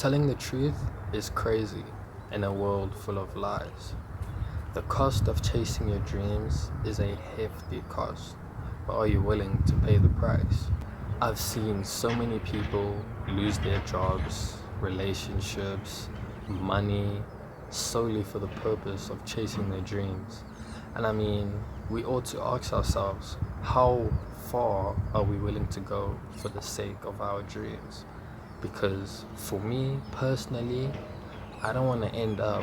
Telling the truth is crazy in a world full of lies. The cost of chasing your dreams is a hefty cost, but are you willing to pay the price? I've seen so many people lose their jobs, relationships, money, solely for the purpose of chasing their dreams. And I mean, we ought to ask ourselves, how far are we willing to go for the sake of our dreams? Because for me personally, I don't want to end up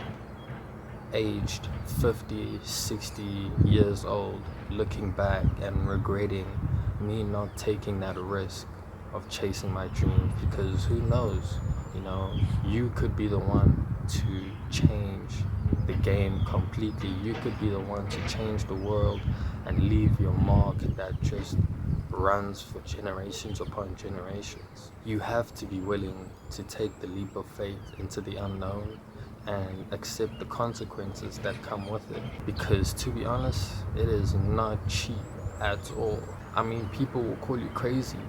aged 50, 60 years old looking back and regretting me not taking that risk of chasing my dreams, because who knows, you could be the one to change the game completely. You could be the one to change the world and leave your mark that just runs for generations upon generations. You have to be willing to take the leap of faith into the unknown and accept the consequences that come with it, because to be honest, it is not cheap at all. I mean, people will call you crazy,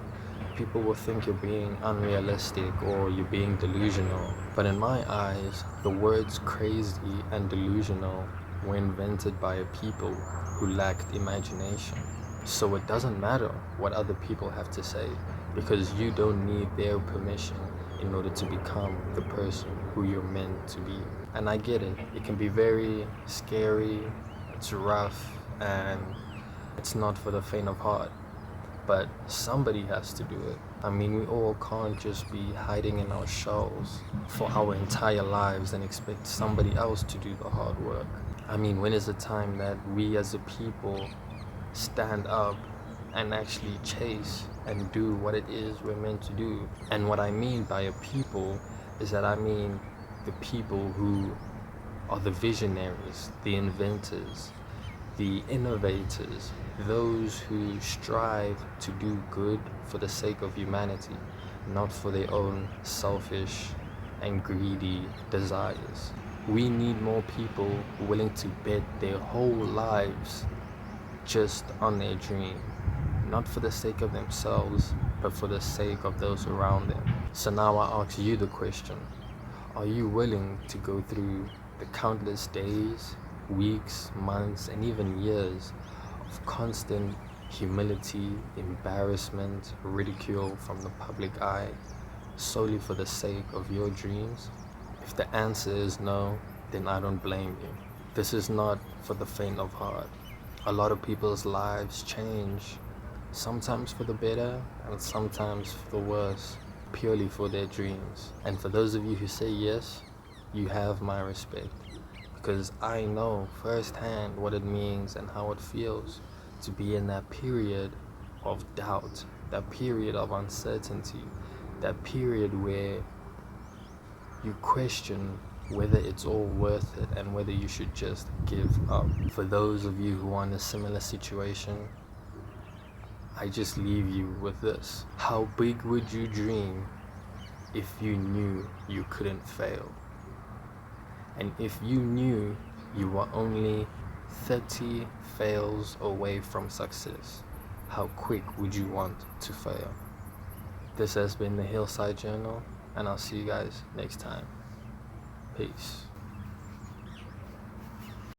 people will think you're being unrealistic or you're being delusional, but in my eyes, the words crazy and delusional were invented by a people who lacked imagination. So it doesn't matter what other people have to say, because you don't need their permission in order to become the person who you're meant to be. And I get it, it can be very scary, it's rough, and it's not for the faint of heart, but somebody has to do it. I mean, we all can't just be hiding in our shells for our entire lives and expect somebody else to do the hard work. I mean, when is the time that we as a people stand up and actually chase and do what it is we're meant to do? And what I mean by a people is that I mean the people who are the visionaries, the inventors, the innovators, those who strive to do good for the sake of humanity, not for their own selfish and greedy desires. We need more people willing to bet their whole lives just on their dream, not for the sake of themselves, but for the sake of those around them. So now I ask you the question, are you willing to go through the countless days, weeks, months, and even years of constant humility, embarrassment, ridicule from the public eye, solely for the sake of your dreams? If the answer is no, then I don't blame you. This is not for the faint of heart. A lot of people's lives change, sometimes for the better and sometimes for the worse, purely for their dreams. And for those of you who say yes, you have my respect, because I know firsthand what it means and how it feels to be in that period of doubt, that period of uncertainty, that period where you question whether it's all worth it and whether you should just give up. For those of you who are in a similar situation, I just leave you with this. How big would you dream if you knew you couldn't fail? And if you knew you were only 30 fails away from success, how quick would you want to fail? This has been the Hillside Journal, and I'll see you guys next time. Peace.